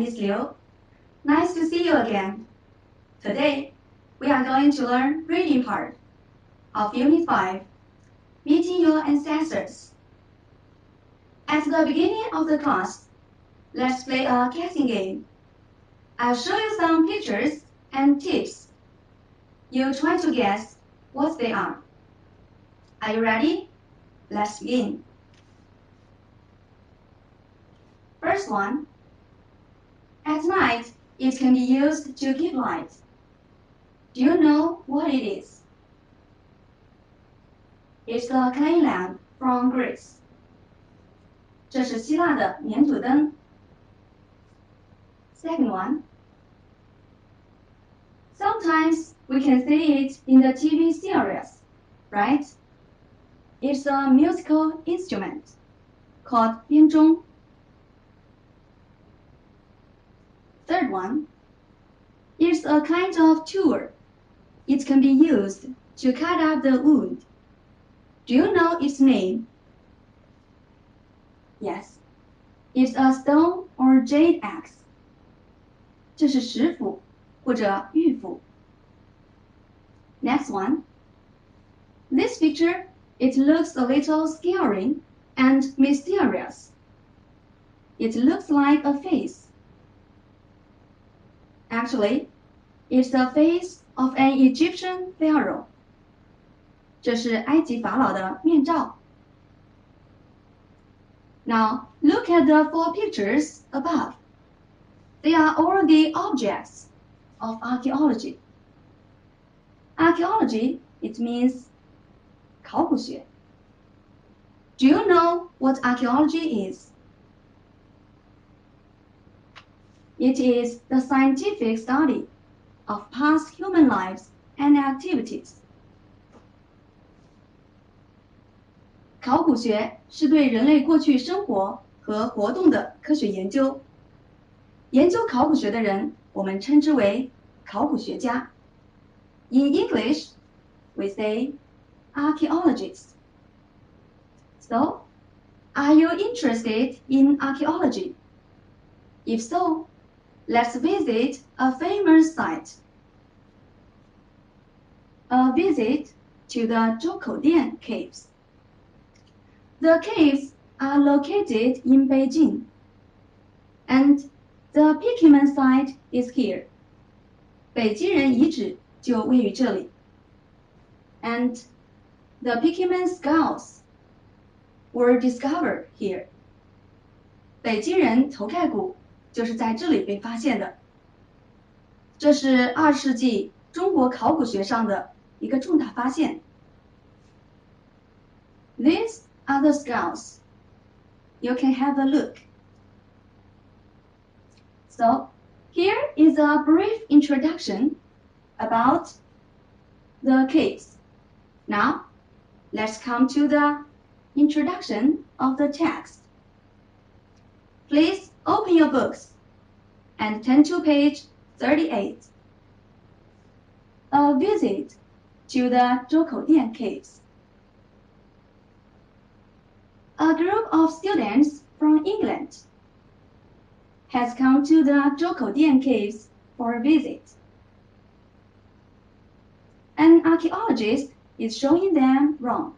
Miss Liu. Nice to see you again. Today, we are going to learn reading part of Unit 5, Meeting Your Ancestors. At the beginning of the class, let's play a guessing game. I'll show you some pictures and tips. You try to guess what they are. Are you ready? Let's begin. First one. At night, it can be used to give light. Do you know what it is? It's the clay lamp from Greece. 这是希腊的粘土灯。Second one. Sometimes we can see it in the TV series, right? It's a musical instrument called 编钟. Third one. It's a kind of tool. It can be used to cut up the wood. Do you know its name? Yes. It's a stone or jade axe. 这是石斧或者玉斧。Next one. This picture, it looks a little scary and mysterious. It looks like a face. Actually, it's the face of an Egyptian pharaoh. 这是埃及法老的面罩。Now, look at the 4 pictures above. They are all the objects of archaeology. Archaeology, it means 考古学. Do you know what archaeology is? It is the scientific study of past human lives and activities. 考古学是对人类过去生活和活动的科学研究。研究考古学的人，我们称之为考古学家。In English, we say archaeologists. So, are you interested in archaeology? If so, let's visit a famous site. A visit to the 周口店 caves. The caves are located in Beijing, and the Pickeman site is here. 北京人遗址就位于这里。And the Pickeman skulls were discovered here. 北京人头盖骨就是在这里被发现的。这是20世纪中国考古学上的一个重大发现。These are the skulls. You can have a look. So, here is a brief introduction about the caves. Now, let's come to the introduction of the text. Please open your books and turn to page 38. A visit to the 周口店 caves. A group of students from England has come to the 周口店 caves for a visit. An archaeologist is showing them around.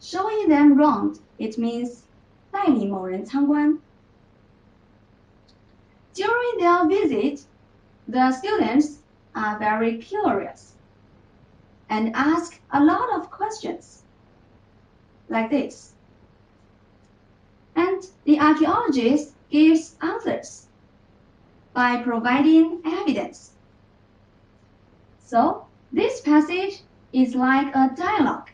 Showing them around, it means 带领某人参观。During their visit, the students are very curious and ask a lot of questions, like this. And the archaeologist gives answers by providing evidence. So, this passage is like a dialogue.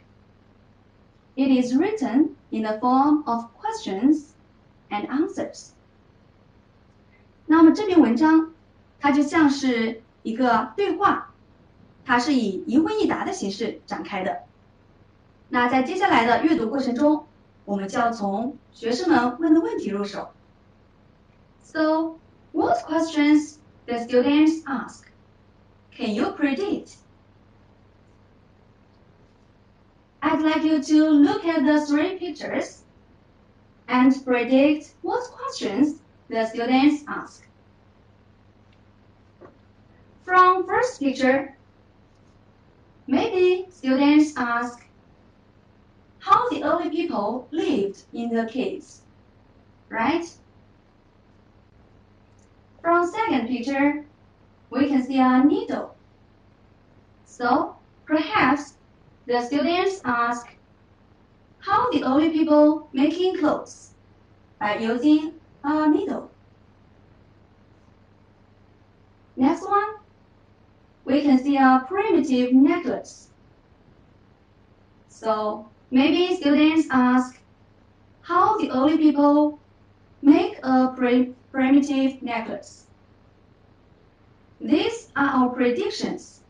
It is written in the form of questions and answers. 那么这篇文章，它就像是一个对话，它是以一问一答的形式展开的。那在接下来的阅读过程中，我们就要从学生们问的问题入手。So, what questions the students ask? Can you predict? I'd like you to look at the 3 pictures and predict what questions the students ask. From first picture, maybe students ask how the early people lived in the caves, right? From second picture, we can see a needle. So perhaps the students ask how the early people making clothes by using a needle. Next one, we can see a primitive necklace. So maybe students ask how the early people make a primitive necklace. These are our predictions.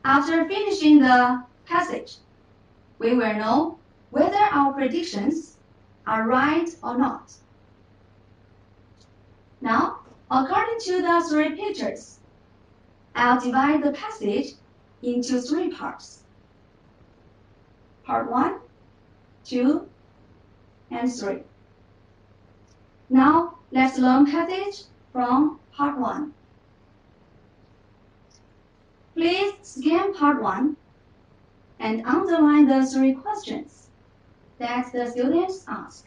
After finishing the passage, we will know whether our predictions are right or not. Now, according to the three pictures, I'll divide the passage into three parts. Part 1, 2, and 3. Now, let's learn passage from part 1. Please scan part 1 and underline the three questions that the students ask.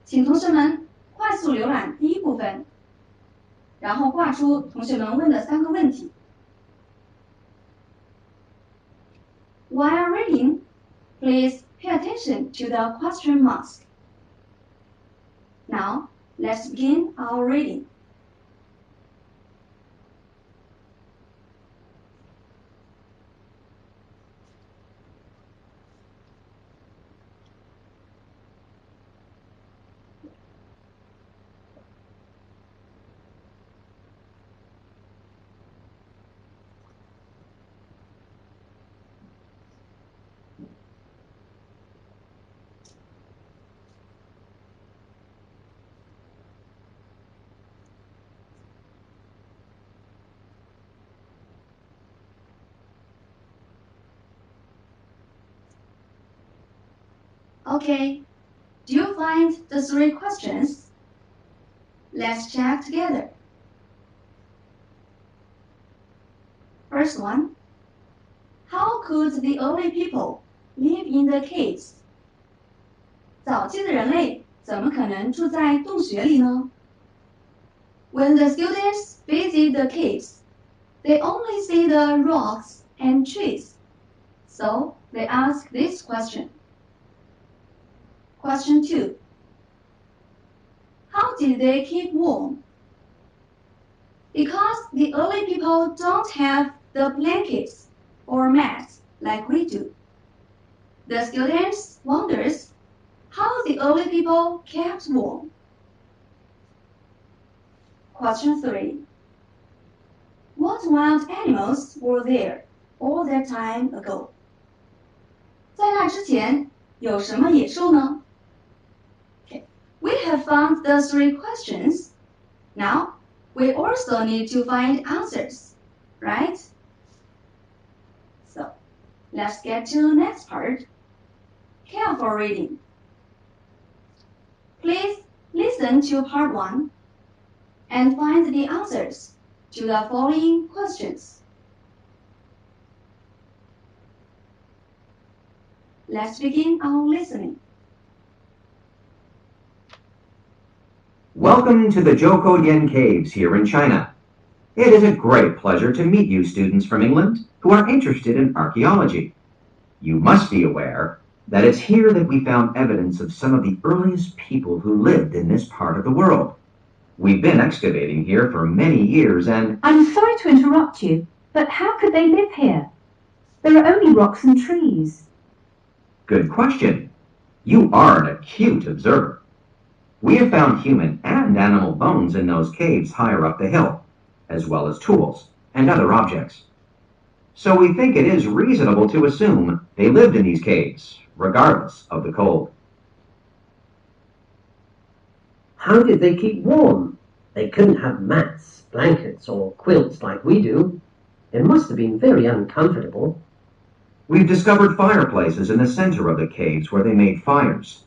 请同学们快速浏览第一部分，然后画出同学们问的3个问题。While reading, please pay attention to the question marks. Now, let's begin our reading. Okay, do you find the three questions? Let's check together. First one, how could the early people live in the caves? 早期的人类怎么可能住在洞穴里呢？ When the students visit the caves, they only see the rocks and trees. So they ask this question. Question 2. How did they keep warm? Because the early people don't have the blankets or mats like we do. The students wonders how the early people kept warm. Question 3. What wild animals were there all that time ago? 在那之前有什么野兽呢？ We have found the three questions. Now, we also need to find answers, right? So, let's get to the next part. Careful reading. Please listen to part 1 and find the answers to the following questions. Let's begin our listening. Welcome to the Zhoukoudian Caves here in China. It is a great pleasure to meet you students from England who are interested in archaeology. You must be aware that it's here that we found evidence of some of the earliest people who lived in this part of the world. We've been excavating here for many years and... I'm sorry to interrupt you, but how could they live here? There are only rocks and trees. Good question. You are an acute observer. We have found human and animal bones in those caves higher up the hill, as well as tools and other objects. So we think it is reasonable to assume they lived in these caves, regardless of the cold. How did they keep warm? They couldn't have mats, blankets, or quilts like we do. It must have been very uncomfortable. We've discovered fireplaces in the center of the caves where they made fires.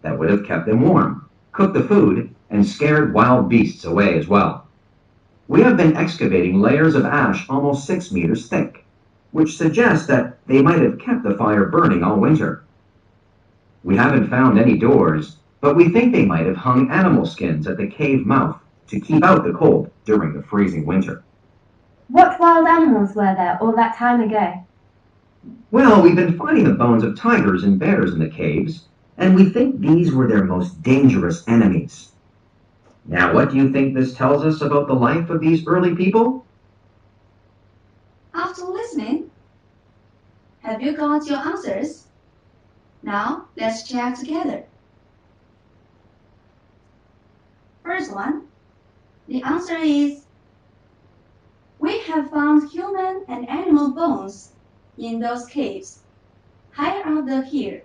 That would have kept them warm. cooked the food, and scared wild beasts away as well. We have been excavating layers of ash almost 6 meters thick, which suggests that they might have kept the fire burning all winter. We haven't found any doors, but we think they might have hung animal skins at the cave mouth to keep out the cold during the freezing winter. What wild animals were there all that time ago? Well, we've been finding the bones of tigers and bears in the caves, and we think these were their most dangerous enemies. Now, what do you think this tells us about the life of these early people? After listening, have you got your answers? Now, let's check together. First one, the answer is we have found human and animal bones in those caves higher up the hill,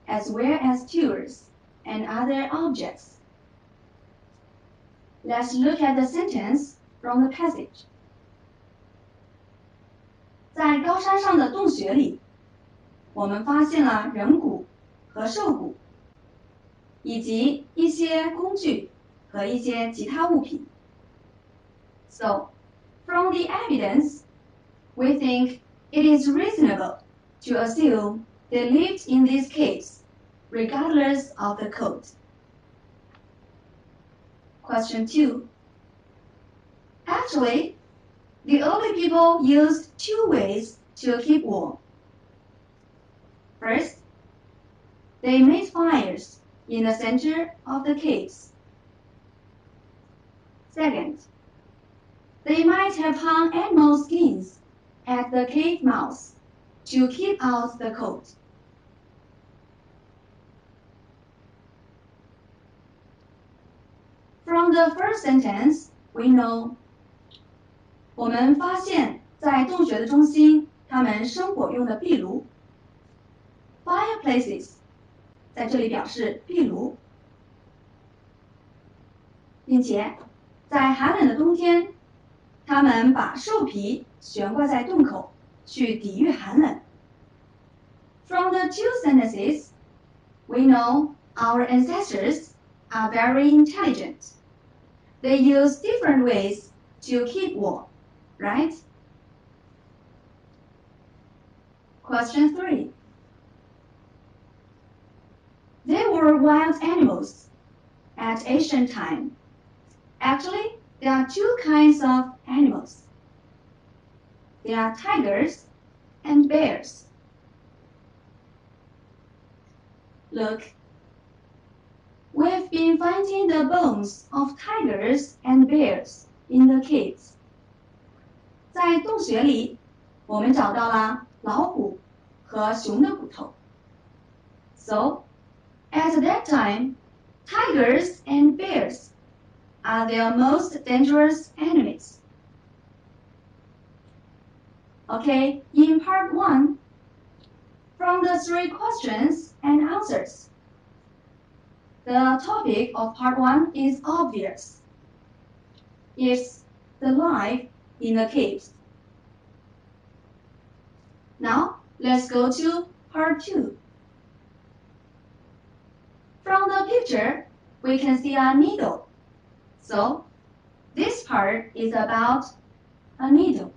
as well as tools and other objects. Let's look at the sentence from the passage. 在高山上的洞穴里，我们发现了人骨和兽骨，以及一些工具和一些其他物品。So, from the evidence, we think it is reasonable to assume they lived in these caves, regardless of the cold. Question 2. Actually, the early people used 2 ways to keep warm. First, they made fires in the center of the caves. Second, they might have hung animal skins at the cave mouths to keep out the cold. From the first sentence, we know 我们发现在洞穴的中心，他们生火用的壁炉 fireplaces 在这里表示壁炉，并且在寒冷的冬天，他们把兽皮悬挂在洞口，去抵御寒冷。From the 2 sentences, we know our ancestors are very intelligent. They use different ways to keep warm, right? Question 3. There were wild animals at ancient time. Actually, there are 2 kinds of animals. There are tigers and bears. Look, we've been finding the bones of tigers and bears in the caves. 在洞穴里，我们找到了老虎和熊的骨头。So, at that time, tigers and bears are their most dangerous enemies. Okay, in part 1, from the 3 questions and answers, the topic of part 1 is obvious. It's the life in the caves. Now, let's go to part 2. From the picture, we can see a needle. So, this part is about a needle.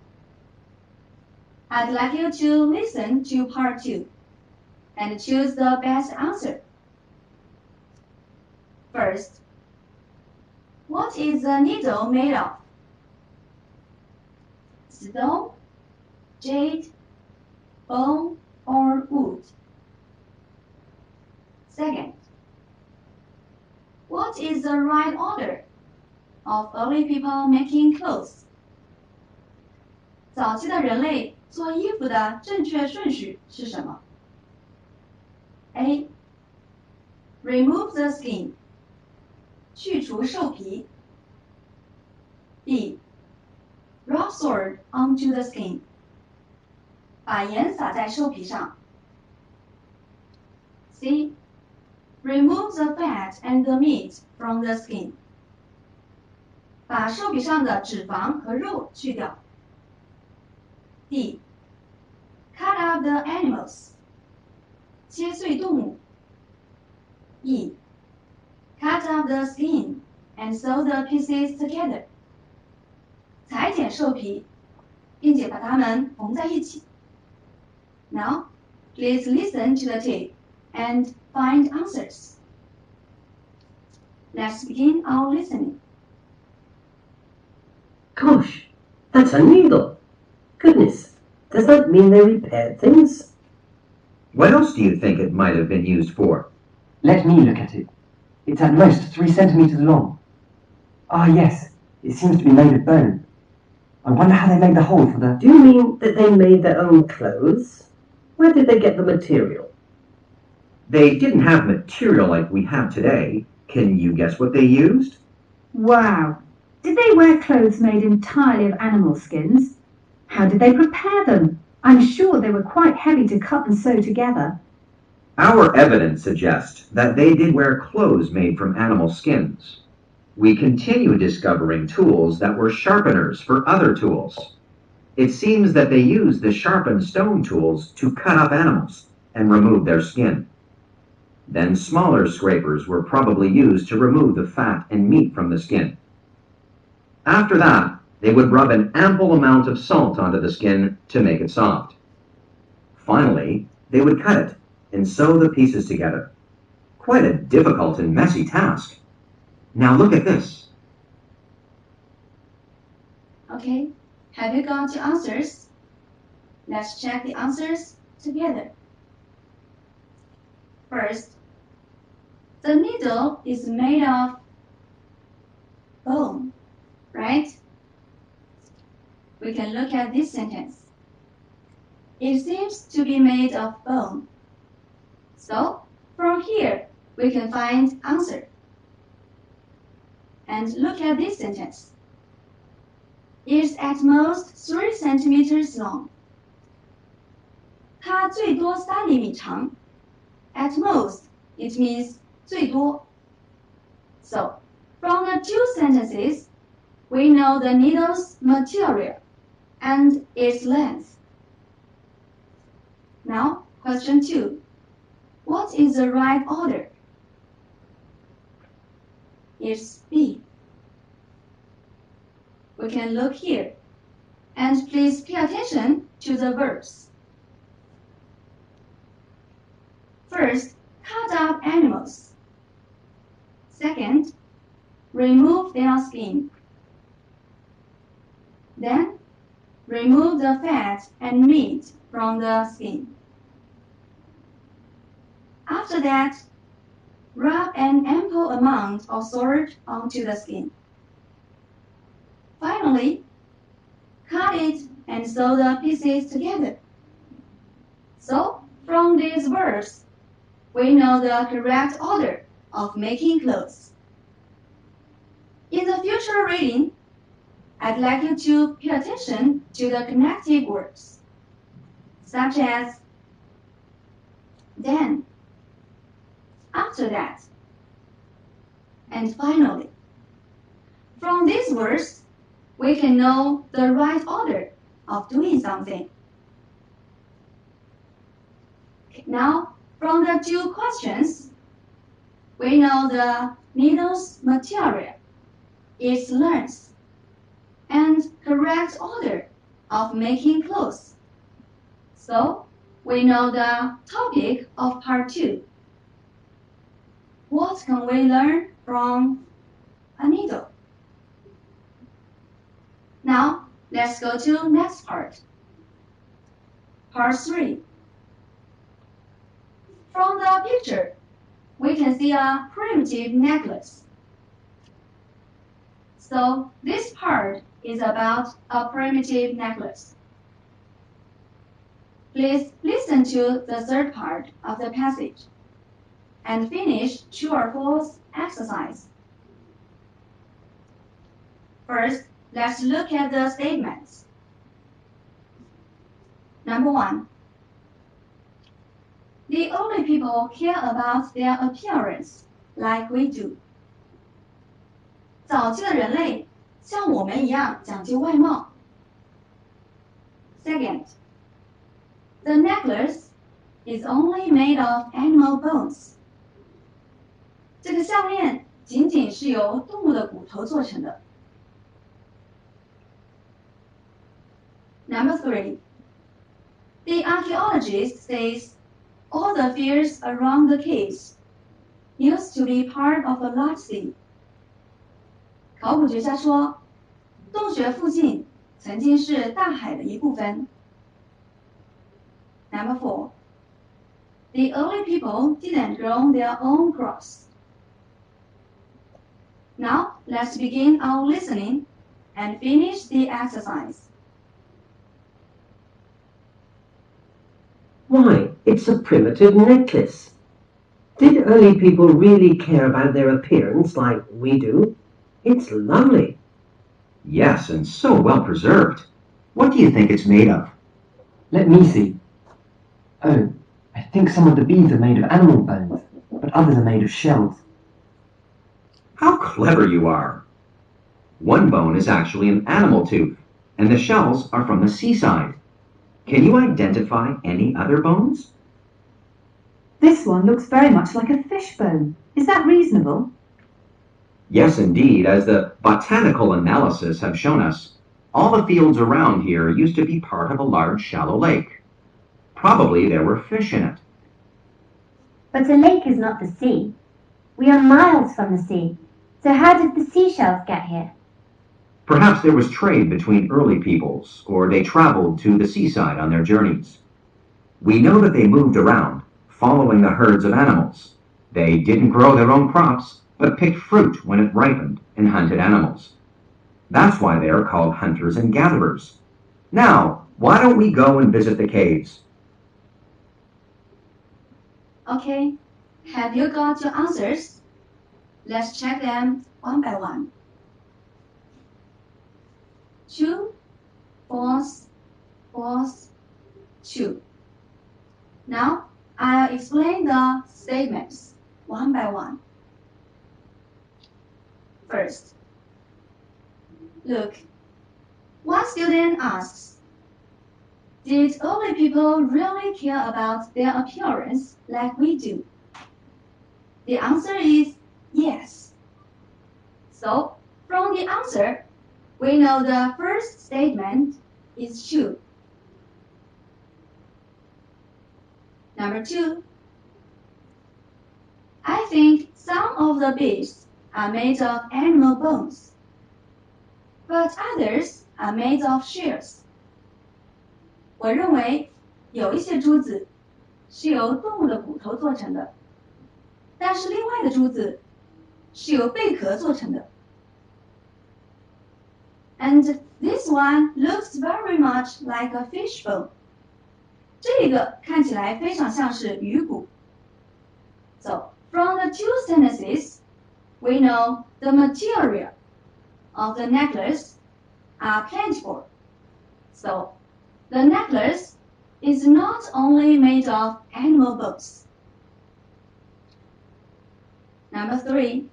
I'd like you to listen to part 2 and choose the best answer. First, what is the needle made of? Stone, jade, bone, or wood? Second, what is the right order of early people making clothes? 早期的人类做衣服的正确顺序是什么？ A. Remove the skin. 去除兽皮。B. Rub salt onto the skin. 把盐撒在兽皮上。C. Remove the fat and the meat from the skin. 把兽皮上的脂肪和肉去掉。D. Cut up the animals. 切碎动物。E. cut off the skin and sew the pieces together. 裁剪兽皮，并且把它们缝在一起。Now, please listen to the tape and find answers. Let's begin our listening. Gosh, that's a needle. Goodness, does that mean they repair things? What else do you think it might have been used for? Let me look at it. It's at most 3 centimeters long. Ah, yes, it seems to be made of bone. I wonder how they made the hole for the... Do you mean that they made their own clothes? Where did they get the material? They didn't have material like we have today. Can you guess what they used? Wow! Did they wear clothes made entirely of animal skins? How did they prepare them? I'm sure they were quite heavy to cut and sew together. Our evidence suggests that they did wear clothes made from animal skins. We continue discovering tools that were sharpeners for other tools. It seems that they used the sharpened stone tools to cut up animals and remove their skin. Then smaller scrapers were probably used to remove the fat and meat from the skin. After that, they would rub an ample amount of salt onto the skin to make it soft. Finally, they would cut it and sew the pieces together. Quite a difficult and messy task. Now look at this. Okay, have you got your answers? Let's check the answers together. First, the needle is made of bone, right? We can look at this sentence. It seems to be made of bone. So, from here, we can find answer. And look at this sentence. It's at most 3 centimeters long. 它最多3厘米长. At most, it means 最多. So, from the two sentences, we know the needle's material and its length. Now, question 2. What is the right order? It's B. We can look here, and please pay attention to the verbs. First, cut up animals. Second, remove their skin. Then, remove the fat and meat from the skin. After that, rub an ample amount of salt onto the skin. Finally, cut it and sew the pieces together. So, from these verbs, we know the correct order of making clothes. In the future reading, I'd like you to pay attention to the connected words, such as then, after that, and finally. From these words, we can know the right order of doing something. Now, from the two questions, we know the needle's material, its length, and correct order of making clothes. So, we know the topic of part 2. What can we learn from a needle? Now, let's go to next part. Part 3. From the picture, we can see a primitive necklace. So, this part is about a primitive necklace. Please listen to the third part of the passage and finish true or false exercise. First, let's look at the statements. Number 1. The older people care about their appearance like we do. 早期的人类像我们一样讲究外貌。Second, the necklace is only made of animal bones. 这个项链仅仅是由动物的骨头做成的。Number 3. The archaeologist says all the fields around the caves used to be part of a large sea. 考古学家说，洞穴附近曾经是大海的一部分。Number 4. The early people didn't grow their own crops. Now, let's begin our listening and finish the exercise. Why, it's a primitive necklace. Did early people really care about their appearance like we do? It's lovely. Yes, and so well preserved. What do you think it's made of? Let me see. Oh, I think some of the beads are made of animal bones, but others are made of shells. How clever you are! One bone is actually an animal tooth, and the shells are from the seaside. Can you identify any other bones? This one looks very much like a fish bone. Is that reasonable? Yes, indeed, as the botanical analysis have shown us, all the fields around here used to be part of a large shallow lake. Probably there were fish in it. But a lake is not the sea. We are miles from the sea. So how did the seashells get here? Perhaps there was trade between early peoples, or they traveled to the seaside on their journeys. We know that they moved around, following the herds of animals. They didn't grow their own crops, but picked fruit when it ripened and hunted animals. That's why they are called hunters and gatherers. Now, why don't we go and visit the caves? Okay, have you got your answers? Let's check them one by one. True, false, false, true. Now, I'll explain the statements one by one. First, look, one student asks, did early people really care about their appearance like we do? The answer is yes. So, from the answer, we know the first statement is true. Number 2. I think some of the beads are made of animal bones, but others are made of shells. 我认为有一些珠子是由动物的骨头做成的，但是另外的珠子是由贝壳做成的。And this one looks very much like a fish bone. 这个看起来非常像是鱼骨。So, from the two sentences, we know the material of the necklace are plentiful. So, the necklace is not only made of animal bones. Number 3.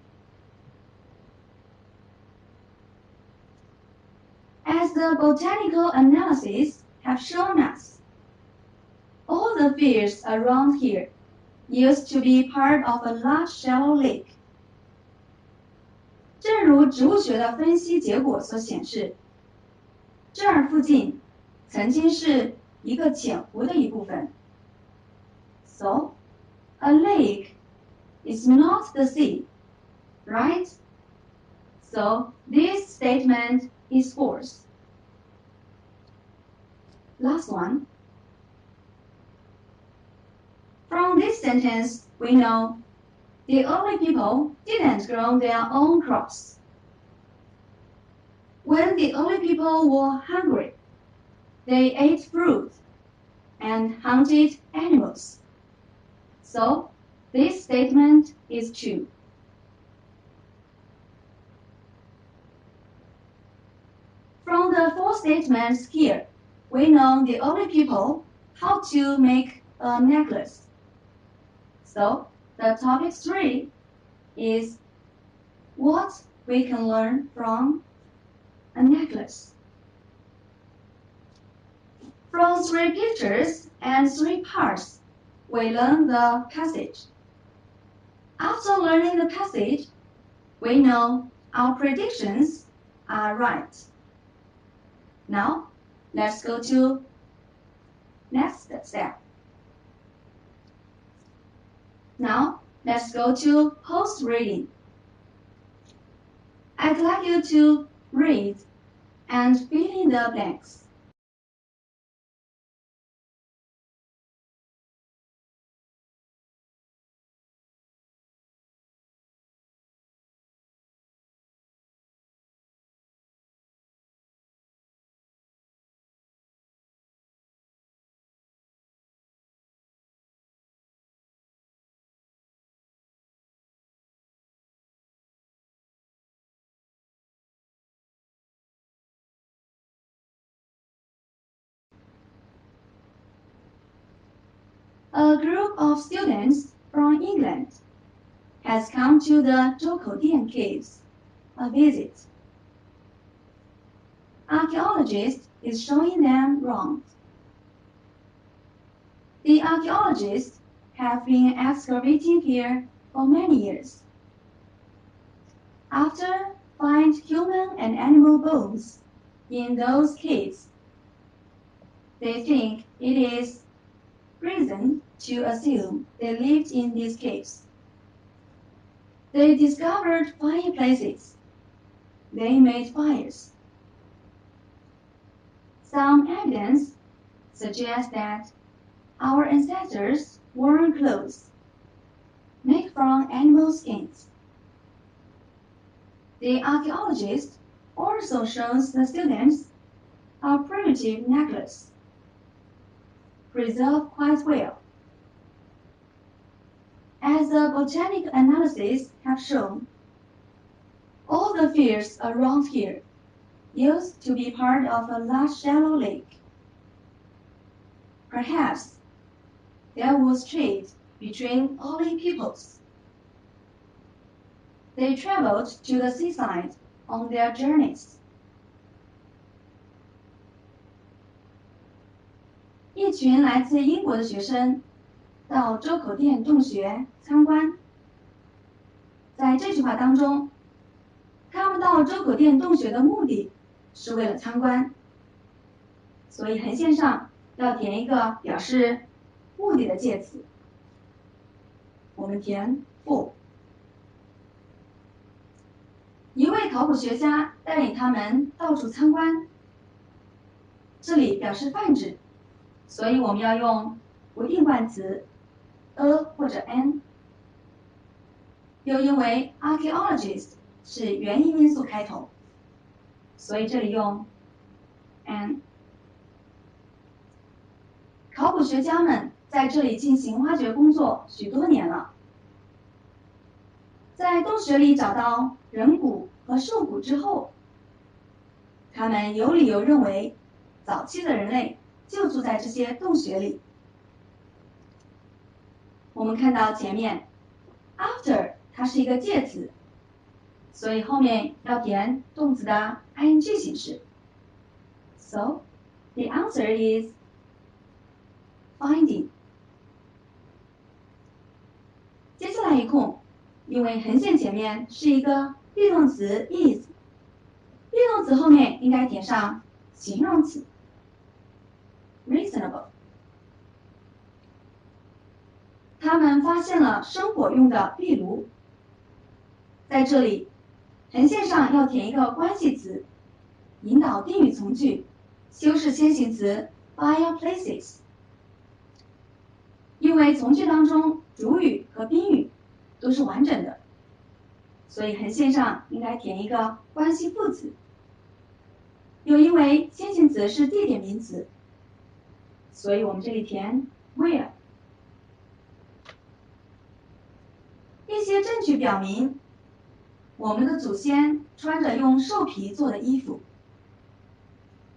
As the botanical analysis have shown us, all the fields around here used to be part of a large shallow lake. 正如植物学的分析结果所显示，这儿附近曾经是一个浅湖的一部分。So, a lake is not the sea, right? So, this statement is false. Last one. From this sentence, we know the early people didn't grow their own crops. When the early people were hungry, they ate fruit and hunted animals. So, this statement is true. From the four statements here, we know the early people how to make a necklace. So, the topic 3 is what we can learn from a necklace. From 3 pictures and 3 parts, we learn the passage. After learning the passage, We know our predictions are right. Now, let's go to next step. Now, let's go to host reading. I'd like you to read and fill in the blanks. A group of students from England has come to the Zhoukoudian caves, a visit. Archaeologist is showing them around. The archaeologists have been excavating here for many years. After find human and animal bones in those caves, they think it is reason to assume they lived in these caves. They discovered fireplaces. They made fires. Some evidence suggests that our ancestors wore clothes made from animal skins. The archaeologist also shows the students a primitive necklace, preserved quite well. As the botanic analysis have shown, all the fields around here used to be part of a large shallow lake. Perhaps there was trade between early peoples. They traveled to the seaside on their journeys. 一群来自英国的学生到周口店洞穴参观。在这句话当中，他们到周口店洞穴的目的是为了参观，所以横线上要填一个表示目的的介词。我们填 for。一位考古学家带领他们到处参观，这里表示泛指，所以我们要用不定冠词 a 或者 an。又因为 archaeologist 是原因因素开头，所以这里用 an。考古学家们在这里进行挖掘工作许多年了，在洞穴里找到人骨和兽骨之后，他们有理由认为早期的人类就住在这些洞穴里。我们看到前面 after 它是一个介词，所以后面要填动词的 ing 形式。So the answer is finding。接下来一空，因为横线前面是一个 be 动词 is，be 动词后面应该填上形容词 reasonable。他们发现了生火用的壁炉，在这里横线上要填一个关系词，引导定语从句，修饰先行词 fireplaces。因为从句当中主语和宾语都是完整的，所以横线上应该填一个关系副词。又因为先行词是地点名词，所以我们这里填 where。一些证据表明，我们的祖先穿着用兽皮做的衣服。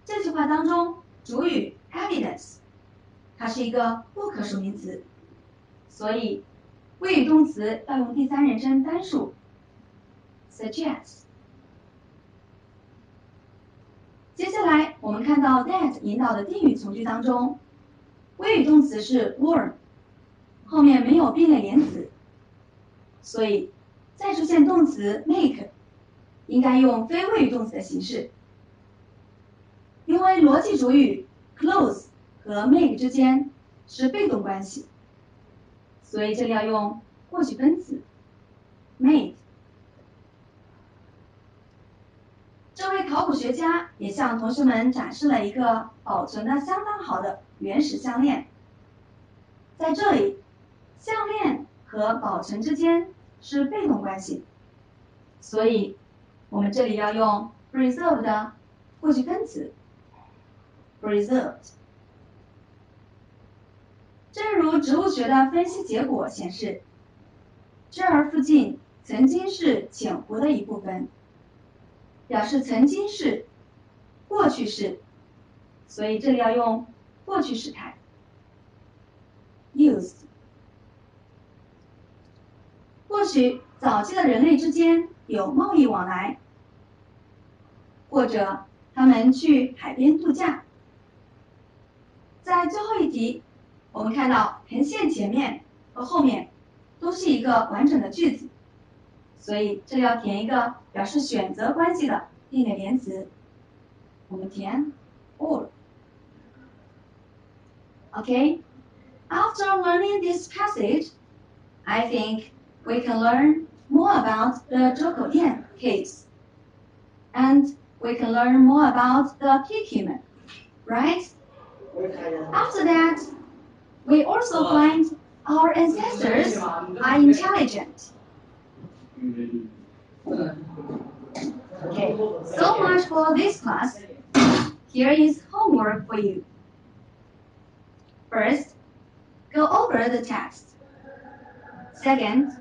这句话当中，主语 evidence， 它是一个不可数名词，所以谓语动词要用第三人称单数 suggest。接下来我们看到 that 引导的定语从句当中，谓语动词是 were， 后面没有并列连词，所以再出现动词 make， 应该用非谓语动词的形式，因为逻辑主语 close 和 make 之间是被动关系，所以这里要用过去分词 made。这位考古学家也向同学们展示了一个保存得相当好的原始项链。在这里，项链和保存之间是被动关系，所以我们这里要用 preserve 的过去分词 preserved。正如植物学的分析结果显示，这儿附近曾经是浅湖的一部分，表示曾经是过去式，所以这里要用过去时态 used。或许早期的人类之间有贸易往来，或者他们去海边度假。在最后一题，我们看到横线前面和后面都是一个完整的句子，所以这里要填一个表示选择关系的定点连词，我们填 or。 Okay, after learning this passage, I think we can learn more about the 周口店 caves, and we can learn more about the Pikimen, right? After that, we also find our ancestors are intelligent. Okay, so much for this class. Here is homework for you. First, go over the text. Second,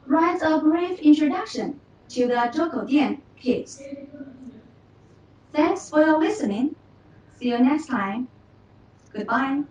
write a brief introduction to the 周口店 caves. Thanks for your listening. See you next time. Goodbye.